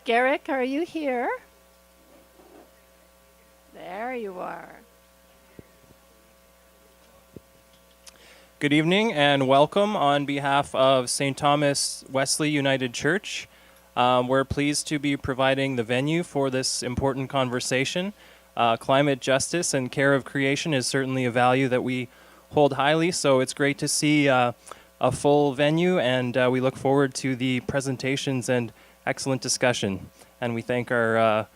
Garrick, are you here? There you are. Good evening and welcome on behalf of St. Thomas Wesley United Church. We're pleased to be providing the venue for this important conversation. Climate justice and care of creation is certainly a value that we hold highly, so it's great to see a full venue, and we look forward to the presentations and excellent discussion. And we thank all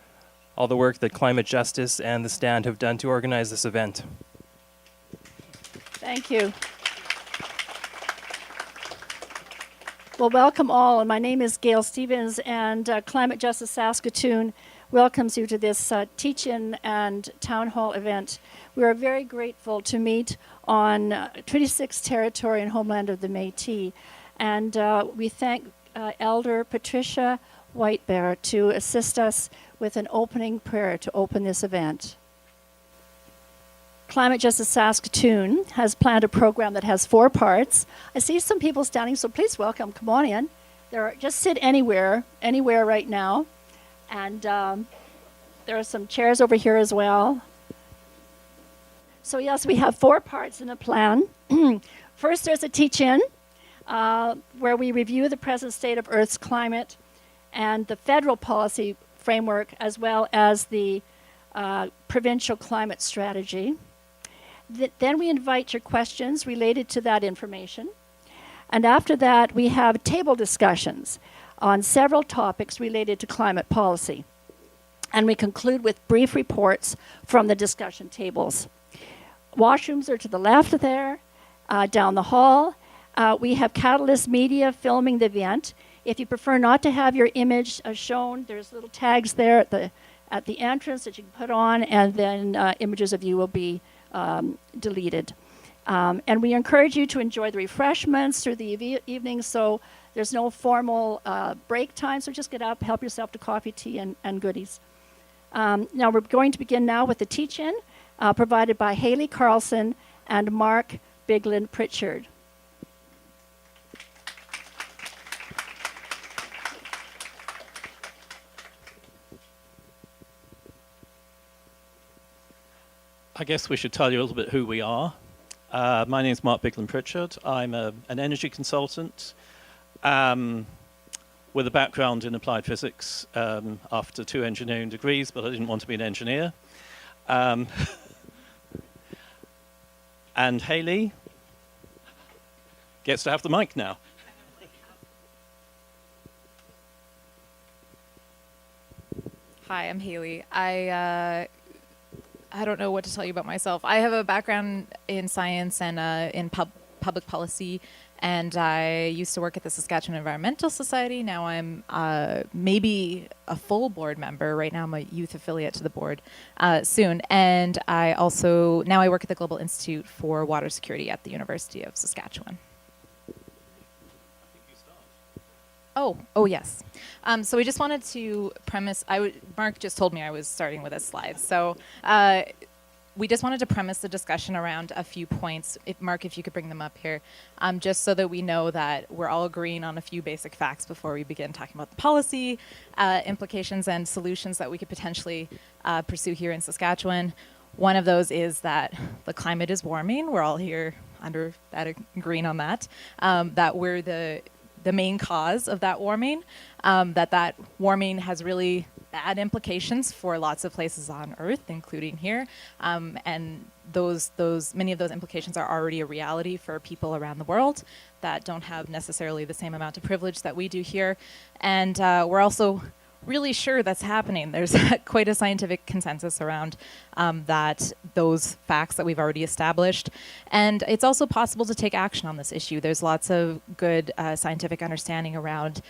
the work that Climate Justice and the Stand have done to organize this event. Thank you. Well, welcome all. My name is Gail Stevens, and Climate Justice Saskatoon welcomes you to this teach-in and town hall event. We are very grateful to meet on Treaty 6 territory and homeland of the Métis, and we thank Elder Patricia Whitebear to assist us with an opening prayer to open this event. Climate Justice Saskatoon has planned a program that has 4 parts. I see some people standing, so please welcome, come on in. Just sit anywhere right now. And there are some chairs over here as well. So yes, we have 4 parts in the plan. First, there's a teach-in, where we review the present state of Earth's climate and the federal policy framework, as well as the provincial climate strategy. Then we invite your questions related to that information. And after that, we have table discussions on several topics related to climate policy. And we conclude with brief reports from the discussion tables. Washrooms are to the left there, down the hall. We have Catalyst Media filming the event. If you prefer not to have your image shown, there's little tags there at the entrance that you can put on, and then images of you will be deleted. And we encourage you to enjoy the refreshments through the evening, so there's no formal break time, so just get up, help yourself to coffee, tea, and goodies. Now we're going to begin now with the teach-in provided by Haley Carlson and Mark Biglin Pritchard. I guess we should tell you a little bit who we are. My name is Mark Biglin Pritchard. I'm an energy consultant with a background in applied physics after 2 engineering degrees, but I didn't want to be an engineer. And Haley gets to have the mic now. Hi, I'm Haley. I don't know what to tell you about myself. I have a background in science and in public policy, and I used to work at the Saskatchewan Environmental Society. Now I'm maybe a full board member. Right now I'm a youth affiliate to the board soon. And I work at the Global Institute for Water Security at the University of Saskatchewan. Oh yes. So we just wanted to premise, Mark just told me I was starting with a slide. So we just wanted to premise the discussion around a few points. Mark, if you could bring them up here, just so that we know that we're all agreeing on a few basic facts before we begin talking about the policy implications and solutions that we could potentially pursue here in Saskatchewan. One of those is that the climate is warming. We're all here under that, agreeing on that, that we're the main cause of that warming, that warming has really bad implications for lots of places on Earth, including here, and many of those implications are already a reality for people around the world that don't have necessarily the same amount of privilege that we do here, and we're also really sure that's happening. There's quite a scientific consensus around those facts that we've already established. And it's also possible to take action on this issue. There's lots of good scientific understanding around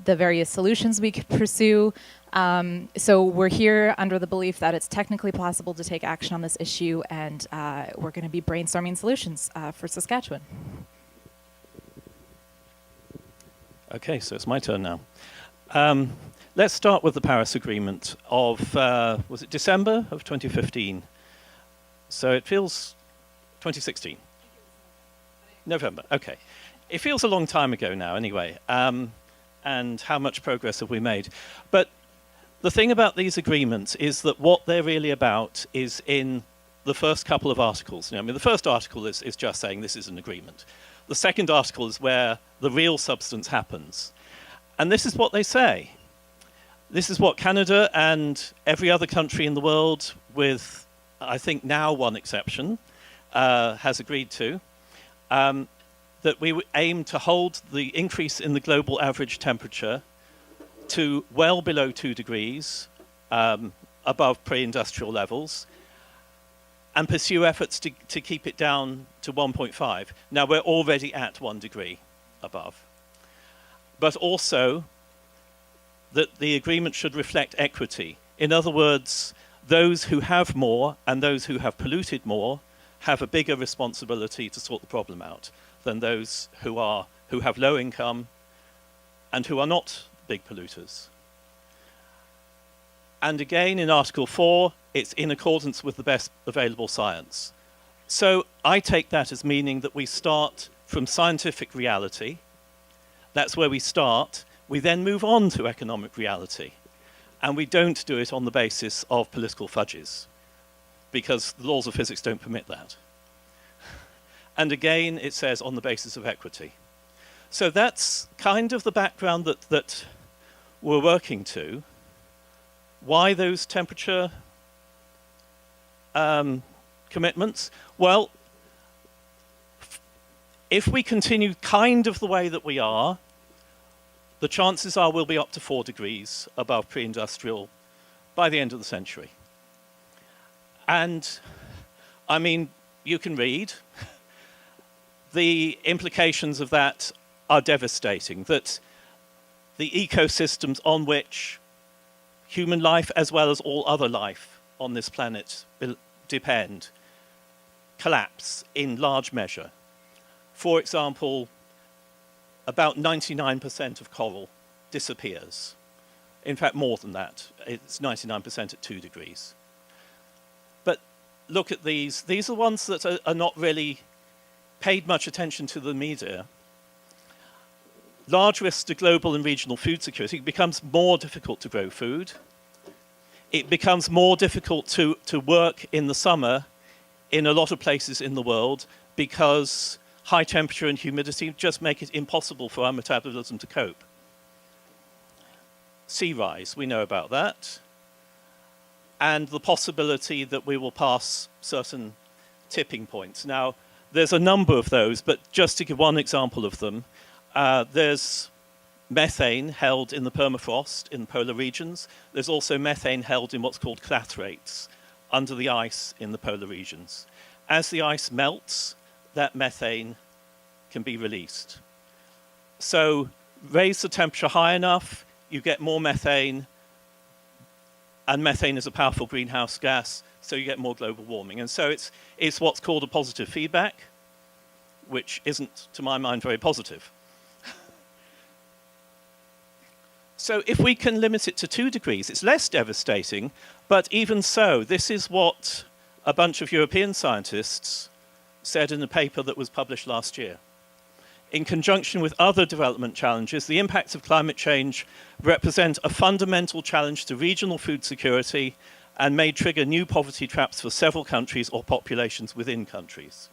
the various solutions we could pursue. So we're here under the belief that it's technically possible to take action on this issue, and we're going to be brainstorming solutions for Saskatchewan. Okay, so it's my turn now. Let's start with the Paris Agreement of, was it December of 2015? So it feels 2016. November, okay. It feels a long time ago now anyway. And how much progress have we made? But The thing about these agreements is that what they're really about is in the first couple of articles. I mean, the first article is just saying this is an agreement. The second article is where the real substance happens. And this is what they say. This is what Canada and every other country in the world, with I think now one exception, has agreed to, that we aim to hold the increase in the global average temperature to well below 2 degrees above pre-industrial levels, and pursue efforts to keep it down to 1.5. Now, we're already at 1 degree above. But also that the agreement should reflect equity. In other words, those who have more and those who have polluted more have a bigger responsibility to sort the problem out than those who have low income and who are not big polluters. And again, in Article 4, it's in accordance with the best available science. So I take that as meaning that we start from scientific reality. That's where we start. We then move on to economic reality. And we don't do it on the basis of political fudges, because the laws of physics don't permit that. And again, it says on the basis of equity. So that's kind of the background that we're working to. Why those temperature commitments? Well, if we continue kind of the way that we are, the chances are we'll be up to 4 degrees above pre-industrial by the end of the century. And, I mean, you can read. The implications of that are devastating, that the ecosystems on which human life, as well as all other life on this planet, depend, collapse in large measure. For example, about 99% of coral disappears. In fact, more than that. It's 99% at 2 degrees. But look at these. These are ones that are not really paid much attention to the media. Large risks to global and regional food security. It becomes more difficult to grow food. It becomes more difficult to work in the summer in a lot of places in the world because high temperature and humidity just make it impossible for our metabolism to cope. Sea rise, we know about that. And the possibility that we will pass certain tipping points. Now, there's a number of those, but just to give one example of them, there's methane held in the permafrost in the polar regions. There's also methane held in what's called clathrates under the ice in the polar regions. As the ice melts, that methane can be released. So raise the temperature high enough, you get more methane, and methane is a powerful greenhouse gas, so you get more global warming. And so it's what's called a positive feedback, which isn't, to my mind, very positive. So if we can limit it to 2 degrees, it's less devastating, but even so, this is what a bunch of European scientists said in a paper that was published last year. In conjunction with other development challenges, the impacts of climate change represent a fundamental challenge to regional food security and may trigger new poverty traps for several countries or populations within countries.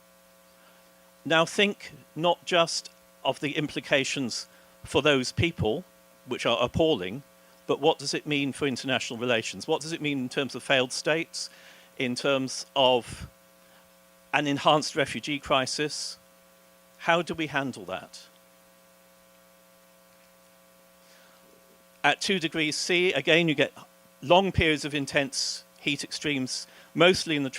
Now think not just of the implications for those people, which are appalling, but what does it mean for international relations? What does it mean in terms of failed states, in terms of an enhanced refugee crisis? How do we handle that? At 2 degrees C, again, you get long periods of intense heat extremes, mostly in the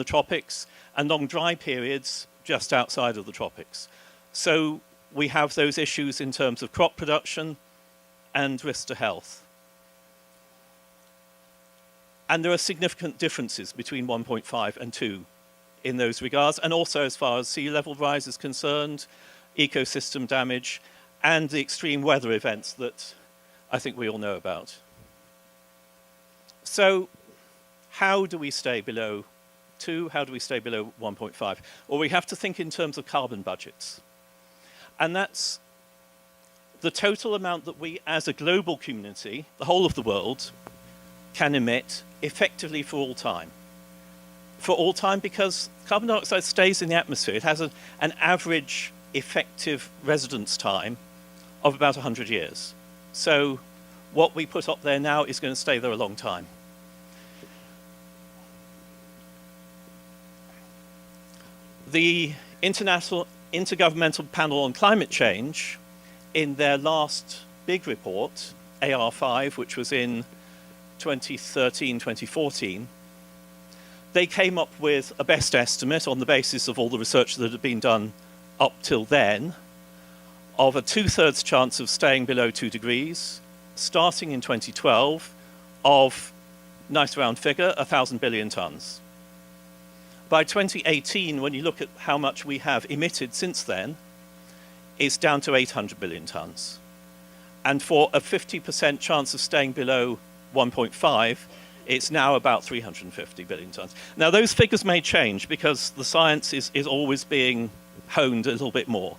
tropics, and long dry periods just outside of the tropics. So we have those issues in terms of crop production and risk to health. And there are significant differences between 1.5 and 2 in those regards, and also as far as sea level rise is concerned, ecosystem damage, and the extreme weather events that I think we all know about. So how do we stay below 2? How do we stay below 1.5? Well, we have to think in terms of carbon budgets. And that's the total amount that we as a global community, the whole of the world, can emit effectively for all time. For all time because carbon dioxide stays in the atmosphere. It has an average effective residence time of about 100 years. So what we put up there now is going to stay there a long time. The Intergovernmental Panel on Climate Change, in their last big report, AR5, which was in 2013, 2014, they came up with a best estimate on the basis of all the research that had been done up till then of a 2/3 chance of staying below 2 degrees, starting in 2012, of, nice round figure, 1,000 billion tons. By 2018, when you look at how much we have emitted since then, it's down to 800 billion tons. And for a 50% chance of staying below 1.5, it's now about 350 billion tons. Now, those figures may change because the science is always being honed a little bit more.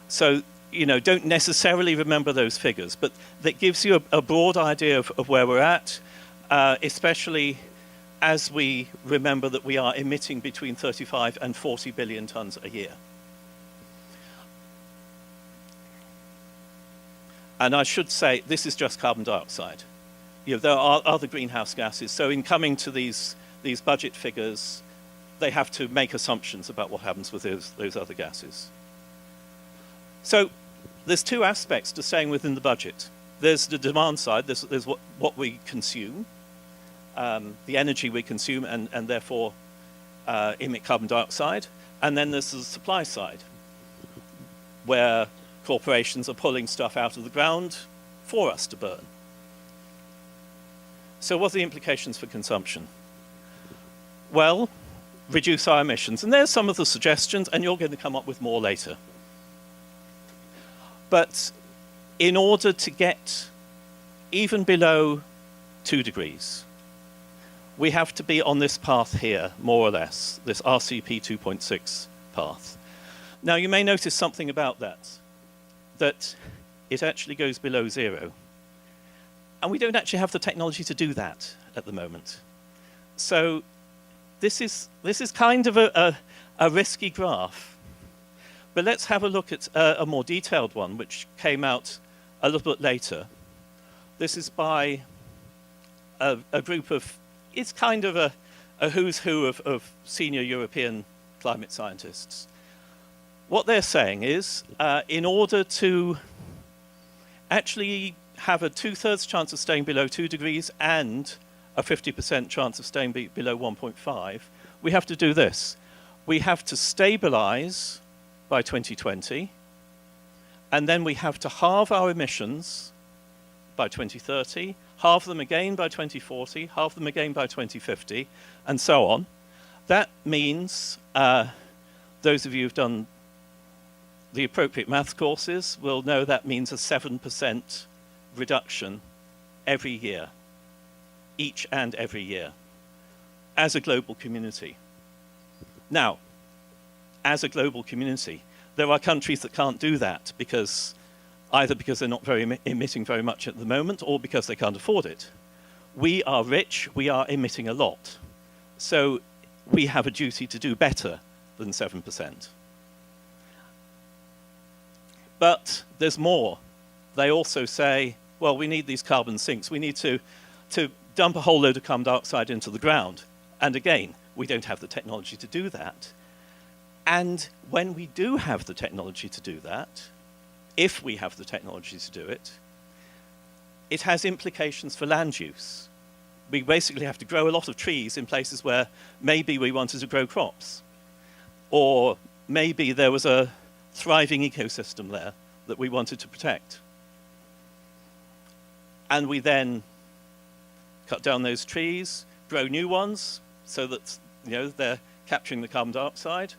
So, don't necessarily remember those figures, but that gives you a broad idea of where we're at, especially as we remember that we are emitting between 35 and 40 billion tons a year. And I should say, this is just carbon dioxide. There are other greenhouse gases. So in coming to these budget figures, they have to make assumptions about what happens with those other gases. So there's two aspects to staying within the budget. There's the demand side, there's what we consume, the energy we consume and therefore emit carbon dioxide. And then there's the supply side, where corporations are pulling stuff out of the ground for us to burn. So what are the implications for consumption? Well, reduce our emissions. And there's some of the suggestions, and you're going to come up with more later. But in order to get even below 2 degrees, we have to be on this path here, more or less, this RCP 2.6 path. Now, you may notice something about that it actually goes below 0. And we don't actually have the technology to do that at the moment. So this is kind of a risky graph. But let's have a look at a more detailed one, which came out a little bit later. This is by a group of, it's kind of a who's who of senior European climate scientists. What they're saying is, in order to actually have a 2/3 chance of staying below 2 degrees and a 50% chance of staying below 1.5, we have to do this. We have to stabilize by 2020, and then we have to halve our emissions by 2030, halve them again by 2040, halve them again by 2050, and so on. That means, those of you who've done the appropriate maths courses will know that means a 7% reduction every year, each and every year, as a global community. Now, as a global community, there are countries that can't do that either because they're not emitting very much at the moment or because they can't afford it. We are rich, we are emitting a lot. So we have a duty to do better than 7%. But there's more. They also say, well, we need these carbon sinks. We need to dump a whole load of carbon dioxide into the ground. And again, we don't have the technology to do that. And when we do have the technology to do that, if we have the technology to do it, it has implications for land use. We basically have to grow a lot of trees in places where maybe we wanted to grow crops. Or maybe there was a thriving ecosystem there that we wanted to protect. And we then cut down those trees, grow new ones so that they're capturing the carbon dioxide.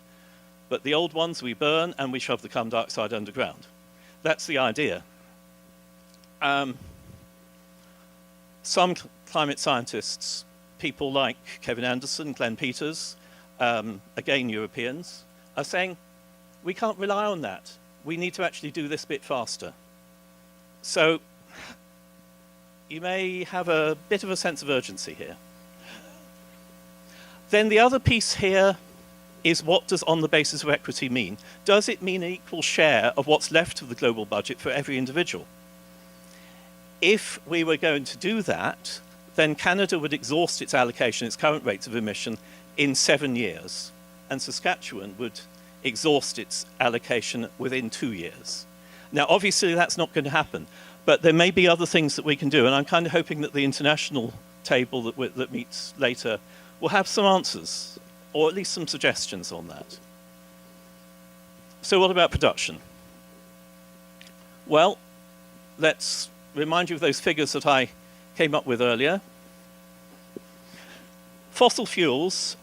But the old ones we burn and we shove the carbon dioxide underground. That's the idea. Some climate scientists, people like Kevin Anderson, Glenn Peters, again Europeans, are saying we can't rely on that. We need to actually do this bit faster. So you may have a bit of a sense of urgency here. Then the other piece here is, what does on the basis of equity mean? Does it mean an equal share of what's left of the global budget for every individual? If we were going to do that, then Canada would exhaust its allocation, its current rates of emission, in 7 years, and Saskatchewan would exhaust its allocation within 2 years. Now, obviously, that's not going to happen, but there may be other things that we can do, and I'm kind of hoping that the international table that meets later will have some answers, or at least some suggestions on that. So what about production? Well, let's remind you of those figures that I came up with earlier. Fossil fuels,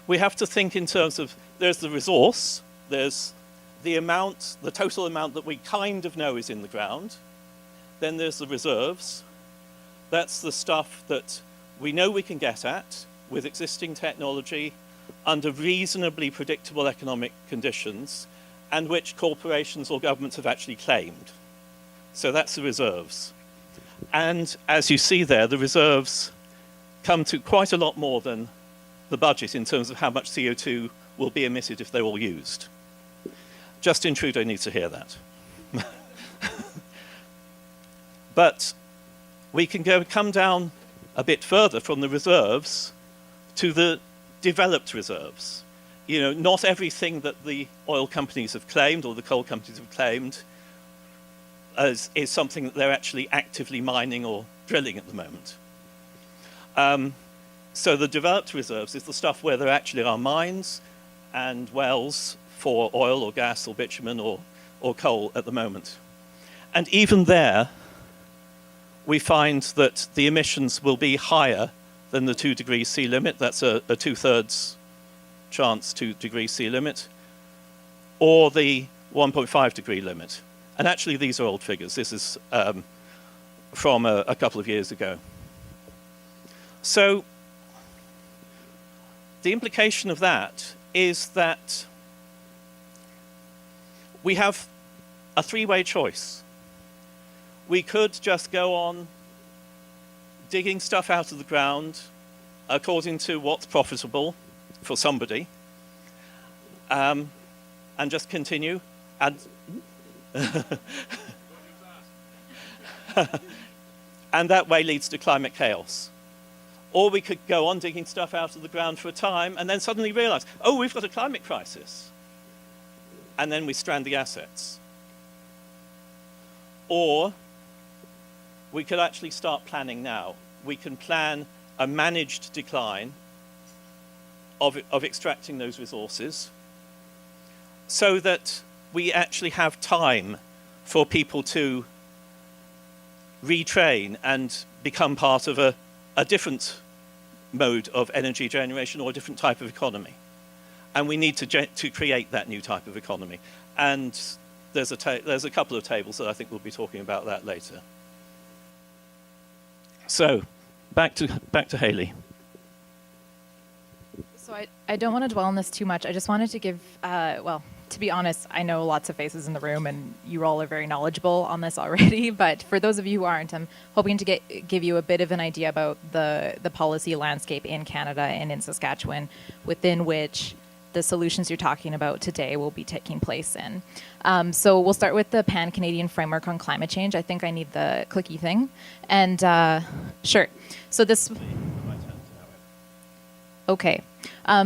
we have to think in terms of, there's the resource, there's the amount, the total amount that we kind of know is in the ground. Then there's the reserves. That's the stuff that we know we can get at with existing technology under reasonably predictable economic conditions, and which corporations or governments have actually claimed. So that's the reserves. And as you see there, the reserves come to quite a lot more than the budget in terms of how much CO2 will be emitted if they're all used. Justin Trudeau needs to hear that. But we can come down a bit further from the reserves to the developed reserves. You know, not everything that the oil companies have claimed or the coal companies have claimed is something that they're actually actively mining or drilling at the moment. So the developed reserves is the stuff where there actually are mines and wells for oil or gas or bitumen or coal at the moment. And even there, we find that the emissions will be higher than the 2 degrees C limit. That's a 2/3 chance 2 degrees C limit, or the 1.5 degree limit. And actually, these are old figures. This is from a couple of years ago. So the implication of that is that we have a three-way choice. We could just go on digging stuff out of the ground according to what's profitable for somebody, and just continue. And and that way leads to climate chaos. Or we could go on digging stuff out of the ground for a time and then suddenly realize, oh, we've got a climate crisis. And then we strand the assets. Or we could actually start planning now. We can plan a managed decline of extracting those resources so that we actually have time for people to retrain and become part of a different mode of energy generation or a different type of economy. And we need to create that new type of economy. And there's a couple of tables that I think we'll be talking about that later. So, back to Hayley. So I don't want to dwell on this too much. I just wanted to give, well, to be honest, I know lots of faces in the room, and you all are very knowledgeable on this already. But for those of you who aren't, I'm hoping to give you a bit of an idea about the policy landscape in Canada and in Saskatchewan, within which the solutions you're talking about today will be taking place in. So we'll start with the PanCanadian Framework on Climate Change. I think I need the clicky thing. And sure. So this... Okay.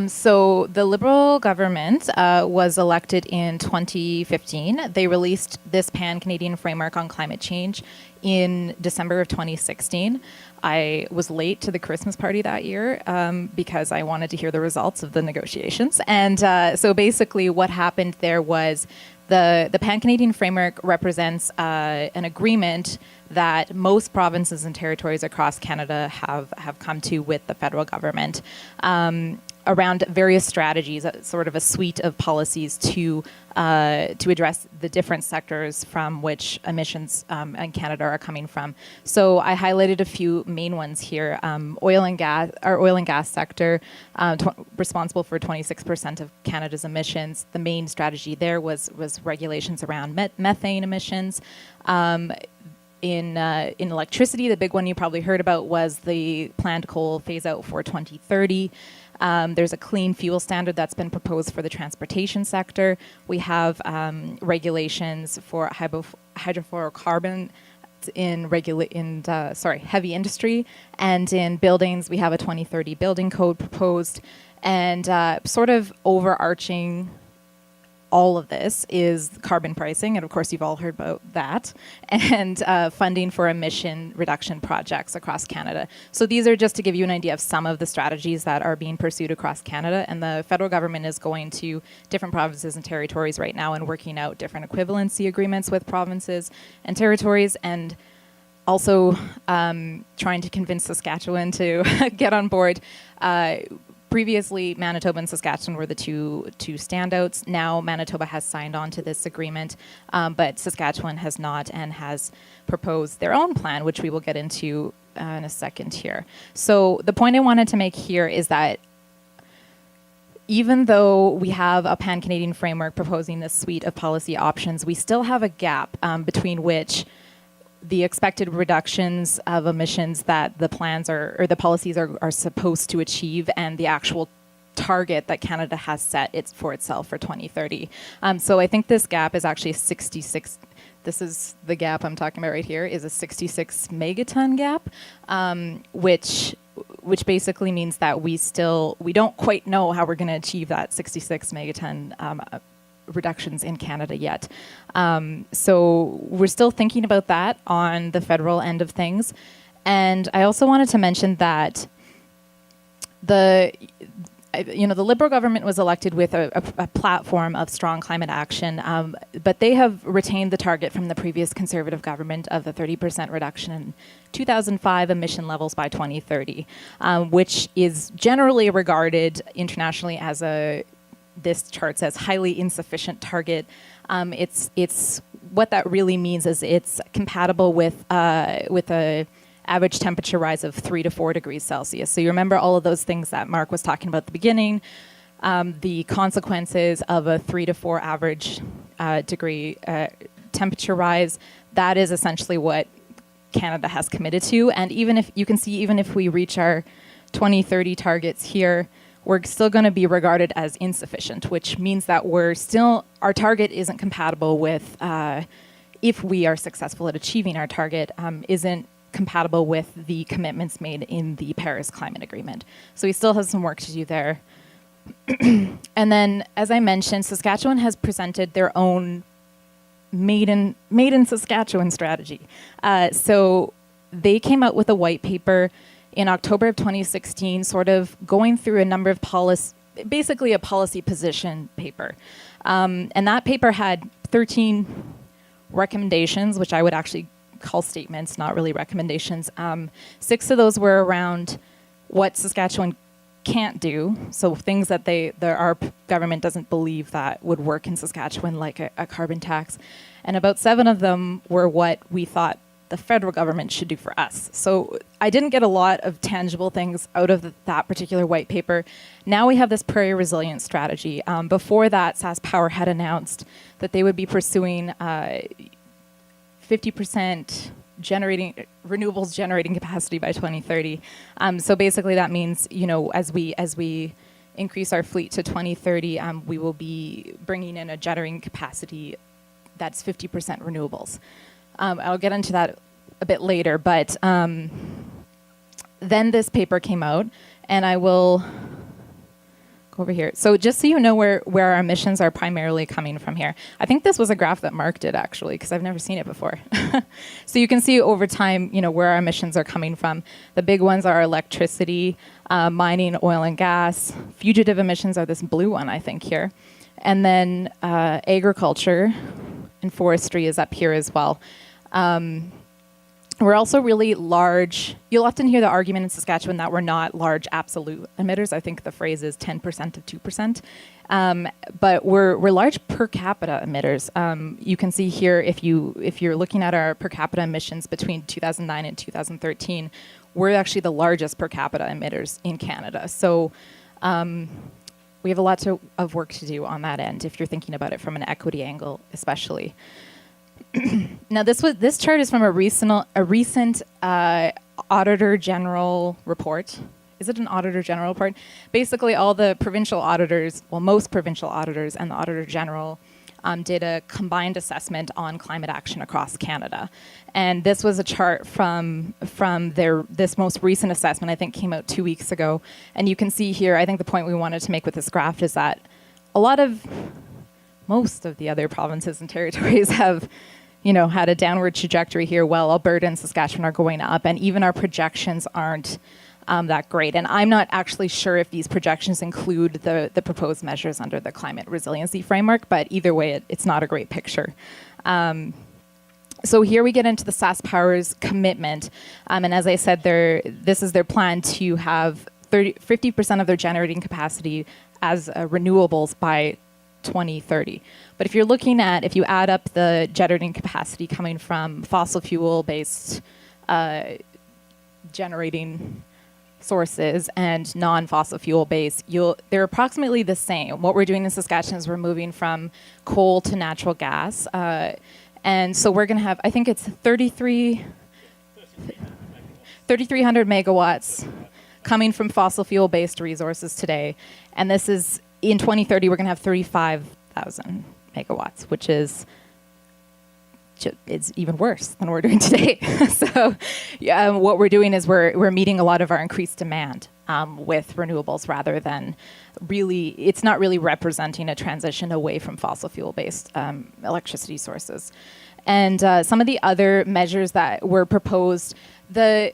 So the Liberal government was elected in 2015. They released this Pan-Canadian Framework on Climate Change in December of 2016. I was late to the Christmas party that year because I wanted to hear the results of the negotiations. And so basically what happened there was the Pan-Canadian Framework represents an agreement that most provinces and territories across Canada have come to with the federal government around various strategies, sort of a suite of policies to address the different sectors from which emissions in Canada are coming from. So I highlighted a few main ones here. Oil and gas sector, responsible for 26% of Canada's emissions. The main strategy there was regulations around methane emissions. in electricity, the big one you probably heard about was the planned coal phase out for 2030. There's a clean fuel standard that's been proposed for the transportation sector. We have regulations for hydrofluorocarbon in heavy industry, and in buildings we have a 2030 building code proposed. And sort of overarching all of this is carbon pricing, and of course you've all heard about that, and funding for emission reduction projects across Canada. So these are just to give you an idea of some of the strategies that are being pursued across Canada, and the federal government is going to different provinces and territories right now and working out different equivalency agreements with provinces and territories, and also trying to convince Saskatchewan to get on board. Previously, Manitoba and Saskatchewan were the two standouts. Now Manitoba has signed on to this agreement, but Saskatchewan has not, and has proposed their own plan, which we will get into in a second here. So the point I wanted to make here is that even though we have a Pan-Canadian framework proposing this suite of policy options, we still have a gap between which the expected reductions of emissions that the plans or the policies are supposed to achieve, and the actual target that Canada has set for itself for 2030. So I think this gap is actually 66. This is the gap I'm talking about right here, is a 66 megaton gap, which basically means that we don't quite know how we're going to achieve that 66 megaton reductions in Canada yet. So we're still thinking about that on the federal end of things. And I also wanted to mention that the Liberal government was elected with a platform of strong climate action, but they have retained the target from the previous Conservative government of the 30% reduction in 2005 emission levels by 2030, which is generally regarded internationally as this chart says highly insufficient target. It's what that really means is it's compatible with a average temperature rise of 3 to 4 degrees Celsius. So you remember all of those things that Mark was talking about at the beginning, the consequences of a 3 to 4 average degree temperature rise. That is essentially what Canada has committed to. And even if we reach our 2030 targets here, we're still going to be regarded as insufficient, which means that our target isn't compatible with, if we are successful at achieving our target, isn't compatible with the commitments made in the Paris Climate Agreement. So we still have some work to do there. And then, as I mentioned, Saskatchewan has presented their own made in Saskatchewan strategy. So they came out with a white paper in October of 2016, sort of going through a number of basically a policy position paper. And that paper had 13 recommendations, which I would actually call statements, not really recommendations. 6 of those were around what Saskatchewan can't do, so things that our government doesn't believe that would work in Saskatchewan, like a carbon tax. And about 7 of them were what we thought the federal government should do for us. So I didn't get a lot of tangible things out of that particular white paper. Now we have this prairie resilience strategy. Before that, SaskPower had announced that they would be pursuing 50% renewables generating capacity by 2030. So basically that means, as we increase our fleet to 2030, we will be bringing in a generating capacity that's 50% renewables. I'll get into that a bit later, but then this paper came out, and I will go over here. So just so you know where our emissions are primarily coming from here. I think this was a graph that Mark did, actually, because I've never seen it before. So you can see over time, where our emissions are coming from. The big ones are electricity, mining, oil and gas. Fugitive emissions are this blue one, I think, here. And then agriculture and forestry is up here as well. We're also really large. You'll often hear the argument in Saskatchewan that we're not large absolute emitters. I think the phrase is 10% of 2%. But we're large per capita emitters. You can see here, if you're looking at our per capita emissions between 2009 and 2013, we're actually the largest per capita emitters in Canada. So we have a lot of work to do on that end, if you're thinking about it from an equity angle, especially. Now this chart is from a recent Auditor General report. Is it an Auditor General report? Basically, all the provincial auditors, well, most provincial auditors and the Auditor General did a combined assessment on climate action across Canada. And this was a chart from this most recent assessment, I think came out 2 weeks ago. And you can see here, I think the point we wanted to make with this graph is that most of the other provinces and territories have, had a downward trajectory here, while Alberta and Saskatchewan are going up, and even our projections aren't that great. And I'm not actually sure if these projections include the proposed measures under the climate resiliency framework, but either way, it's not a great picture. So here we get into the SaskPowers Commitment. And as I said, this is their plan to have 50% of their generating capacity as renewables by 2030. But if you add up the generating capacity coming from fossil fuel-based generating sources and non-fossil fuel based, they're approximately the same. What we're doing in Saskatchewan is we're moving from coal to natural gas. And so we're going to have, I think it's 3,300 megawatts coming from fossil fuel based resources today. And this is, in 2030, we're going to have 35,000 megawatts, which is it's even worse than we're doing today. So what we're doing is we're meeting a lot of our increased demand with renewables, rather than it's not really representing a transition away from fossil fuel-based electricity sources. And some of the other measures that were proposed, I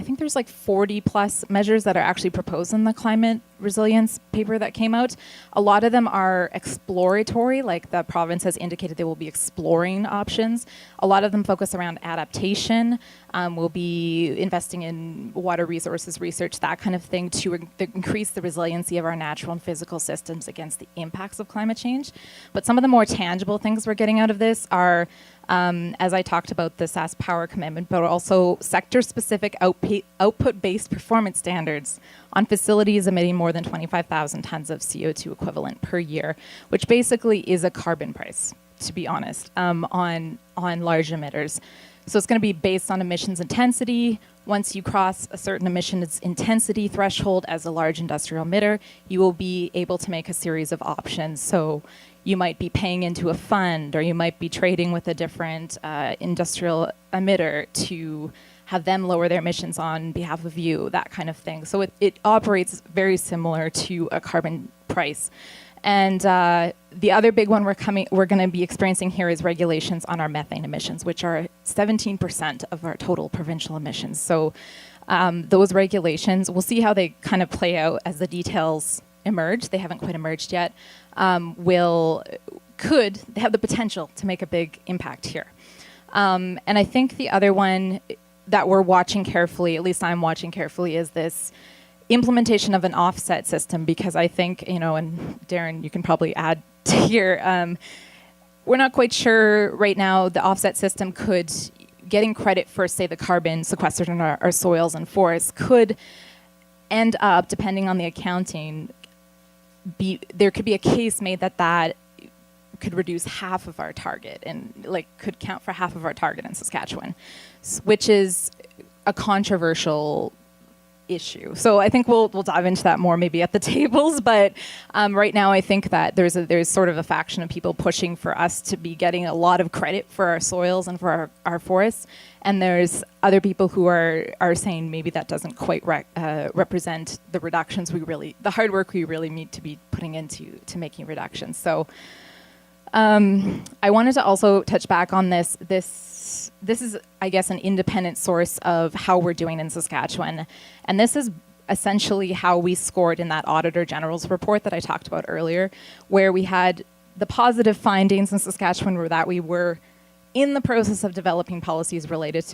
think there's like 40 plus measures that are actually proposed in the climate resilience paper that came out. A lot of them are exploratory, like the province has indicated they will be exploring options. A lot of them focus around adaptation. We'll be investing in water resources research, that kind of thing, to increase the resiliency of our natural and physical systems against the impacts of climate change. But some of the more tangible things we're getting out of this are, as I talked about, the SaskPowers Commitment, but also sector-specific output-based performance standards on facilities emitting more than 25,000 tons of CO2 equivalent per year, which basically is a carbon price, to be honest, on large emitters. So it's going to be based on emissions intensity. Once you cross a certain emissions intensity threshold as a large industrial emitter, you will be able to make a series of options. So you might be paying into a fund, or you might be trading with a different industrial emitter to have them lower their emissions on behalf of you, that kind of thing. So it operates very similar to a carbon price. And the other big one we're going to be experiencing here is regulations on our methane emissions, which are 17% of our total provincial emissions. So those regulations, we'll see how they kind of play out as the details emerge. They haven't quite emerged yet. Could have the potential to make a big impact here. And I think the other one that we're watching carefully, at least I'm watching carefully, is this implementation of an offset system, because I think, and Darren, you can probably add to here, we're not quite sure right now the offset system getting credit for, say, the carbon sequestered in our soils and forests could end up, depending on the accounting, there could be a case made that could reduce half of our target, and could count for half of our target in Saskatchewan, which is a controversial issue. So I think we'll dive into that more maybe at the tables, but right now I think that there's sort of a faction of people pushing for us to be getting a lot of credit for our soils and for our forests, and there's other people who are saying maybe that doesn't quite represent the reductions the hard work we really need to be putting into making reductions. So I wanted to also touch back on this. This is, I guess, an independent source of how we're doing in Saskatchewan. And this is essentially how we scored in that Auditor General's report that I talked about earlier, where we had the positive findings in Saskatchewan were that we were in the process of developing policies related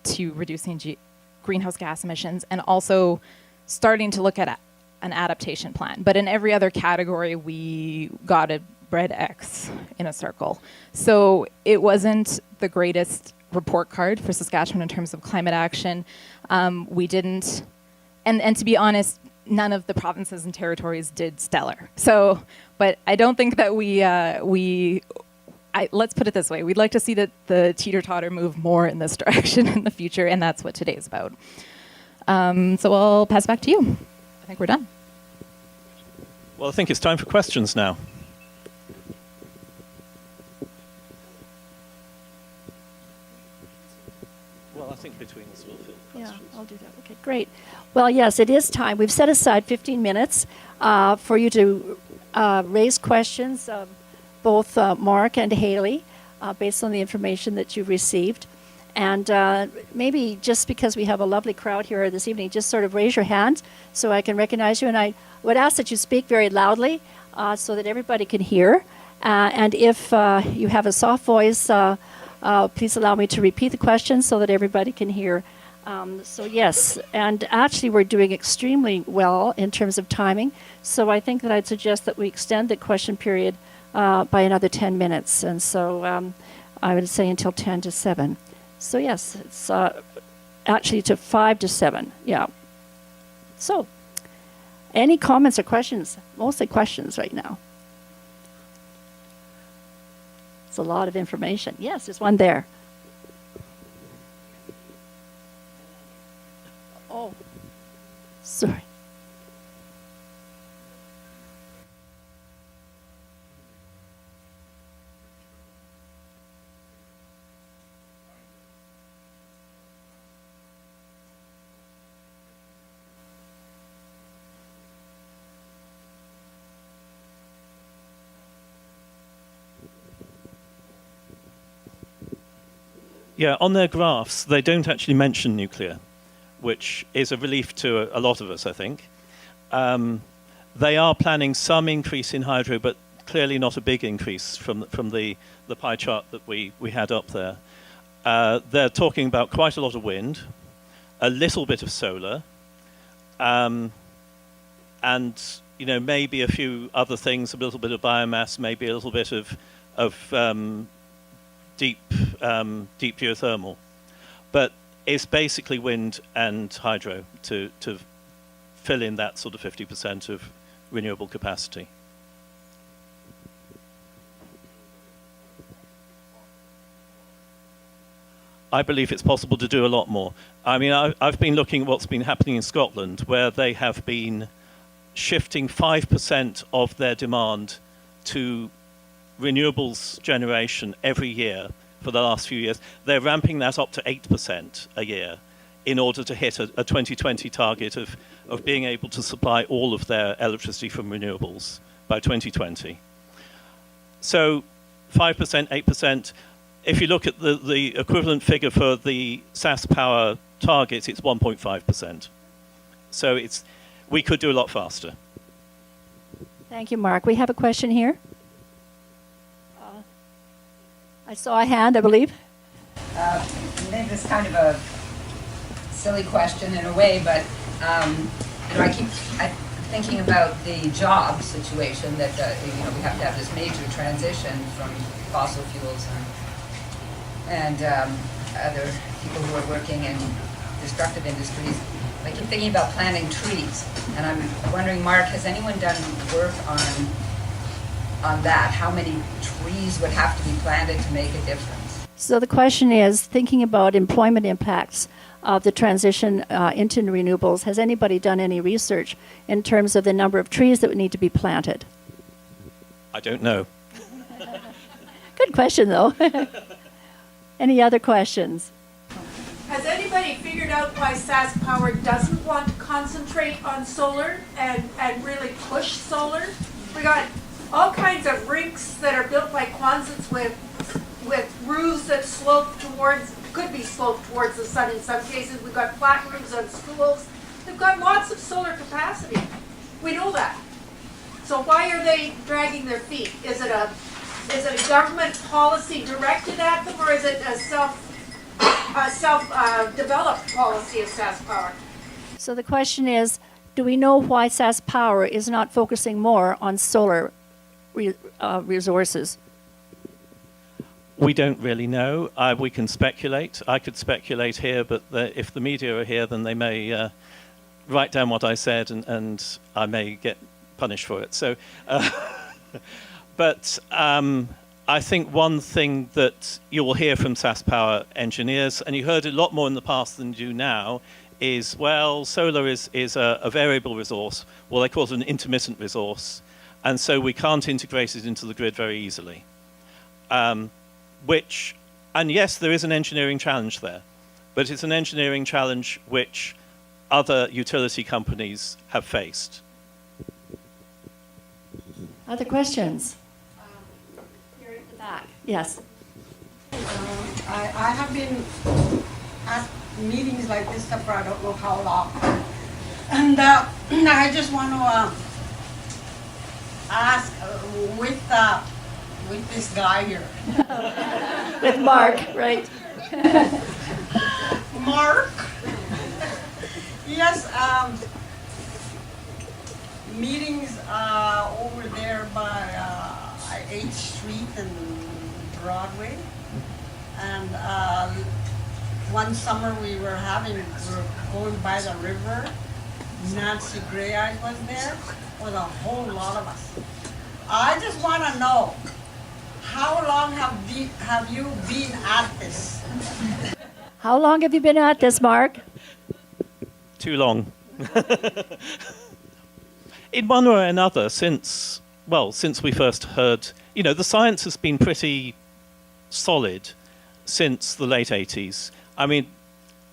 to reducing greenhouse gas emissions, and also starting to look at an adaptation plan. But in every other category, we got a red X in a circle. So it wasn't the greatest report card for Saskatchewan in terms of climate action. We didn't, and to be honest, none of the provinces and territories did stellar. So, but I don't think that we let's put it this way. We'd like to see that the teeter-totter move more in this direction in the future, and that's what today's about. So I'll pass back to you. I think we're done. Well, I think it's time for questions now. Well, I think between us we'll fill questions. Yeah, I'll do that. Okay, great. Well, yes, it is time. We've set aside 15 minutes for you to raise questions of both Mark and Haley based on the information that you've received. And maybe just because we have a lovely crowd here this evening, just sort of raise your hand so I can recognize you. And I would ask that you speak very loudly so that everybody can hear. And if you have a soft voice, please allow me to repeat the question so that everybody can hear. So yes, and actually we're doing extremely well in terms of timing. So I think that I'd suggest that we extend the question period by another 10 minutes. And so I would say until 10 to 7. So yes, it's actually to 5 to 7, yeah. So, any comments or questions? Mostly questions right now. It's a lot of information. Yes, there's one there. Oh, sorry. Yeah, on their graphs, they don't actually mention nuclear, which is a relief to a lot of us, I think. They are planning some increase in hydro, but clearly not a big increase from the pie chart that we had up there. They're talking about quite a lot of wind, a little bit of solar, and maybe a few other things, a little bit of biomass, maybe a little bit of deep geothermal, but it's basically wind and hydro to fill in that sort of 50% of renewable capacity. I believe it's possible to do a lot more. I mean, I've been looking at what's been happening in Scotland, where they have been shifting 5% of their demand to renewables generation every year for the last few years. They're ramping that up to 8% a year in order to hit a 2020 target of being able to supply all of their electricity from renewables by 2020. So 5%, 8%. If you look at the equivalent figure for the SaskPower target, it's 1.5%. So we could do a lot faster. Thank you, Mark. We have a question here. I saw a hand, I believe. Maybe it's kind of a silly question in a way, but I keep thinking about the job situation that we have to have this major transition from fossil fuels and other people who are working in destructive industries. I keep thinking about planting trees, and I'm wondering, Mark, has anyone done work on that? How many trees would have to be planted to make a difference? So the question is, thinking about employment impacts of the transition into renewables, has anybody done any research in terms of the number of trees that would need to be planted? I don't know. Good question, though. Any other questions? Has anybody figured out why SaskPower doesn't want to concentrate on solar and really push solar? We got all kinds of rinks that are built by Quonsets with roofs that could be sloped towards the sun in some cases. We've got flat roofs on schools. They've got lots of solar capacity. We know that. So why are they dragging their feet? Is it a government policy directed at them, or is it a self-developed policy of SaskPower? So the question is, do we know why SaskPower is not focusing more on solar resources? We don't really know. We can speculate. I could speculate here, but if the media are here, then they may write down what I said, and I may get punished for it. So, but I think one thing that you will hear from SaskPower engineers, and you heard a lot more in the past than you do now, is, well, solar is a variable resource. Well, they call it an intermittent resource. And so we can't integrate it into the grid very easily. And yes, there is an engineering challenge there. But it's an engineering challenge which other utility companies have faced. Other questions? Here at the back. Yes. I have been at meetings like this for I don't know how long. And I just want to ask with this guy here. With Mark, right? Mark? Yes, meetings over there by 8th Street and Broadway. And one summer we were going by the river. Nancy Gray Eyes was there with a whole lot of us. I just want to know, how long have you been at this? How long have you been at this, Mark? Too long. In one way or another, since we first heard, the science has been pretty solid since the late 80s. I mean,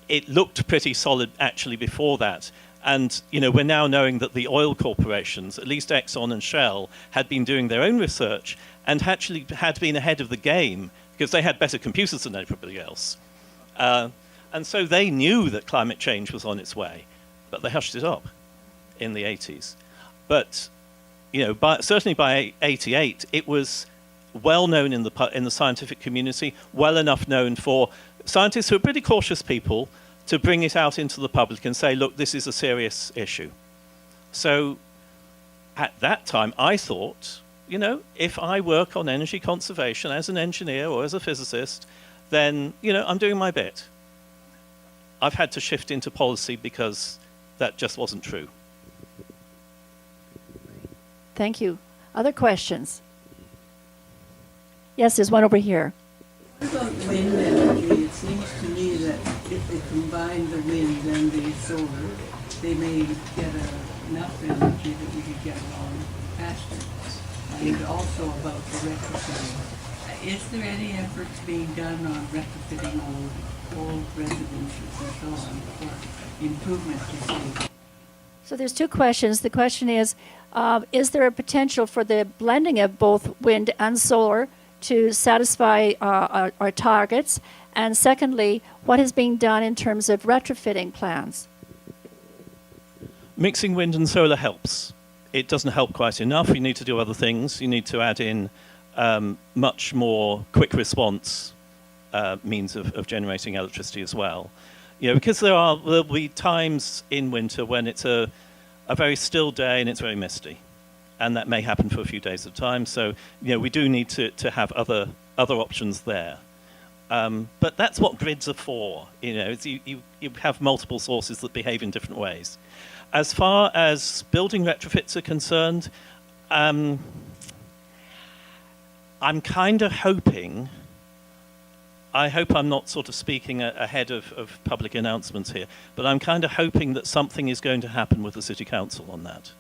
it looked pretty solid actually before that. And, we're now knowing that the oil corporations, at least Exxon and Shell, had been doing their own research and actually had been ahead of the game because they had better computers than everybody else. And so they knew that climate change was on its way, but they hushed it up in the 80s. But, certainly by 88, it was well known in the scientific community, well enough known for scientists who are pretty cautious people to bring it out into the public and say, look, this is a serious issue. So at that time, I thought, if I work on energy conservation as an engineer or as a physicist, then, I'm doing my bit. I've had to shift into policy because that just wasn't true. Thank you. Other questions? Yes, there's one over here. What about wind energy? It seems to me that if they combine the wind and the solar, they may get enough energy that we could get along faster. And also about the retrofitting. Is there any efforts being done on retrofitting old residences and so on for improvement to see? So there's two questions. The question is there a potential for the blending of both wind and solar to satisfy our targets? And secondly, what is being done in terms of retrofitting plans? Mixing wind and solar helps. It doesn't help quite enough. You need to do other things. You need to add in much more quick response means of generating electricity as well. Because there'll be times in winter when it's a very still day and it's very misty. And that may happen for a few days at a time. So, we do need to have other options there. But that's what grids are for. You have multiple sources that behave in different ways. As far as building retrofits are concerned, I'm kind of hoping, I hope I'm not sort of speaking ahead of public announcements here, but I'm kind of hoping that something is going to happen with the City Council on that.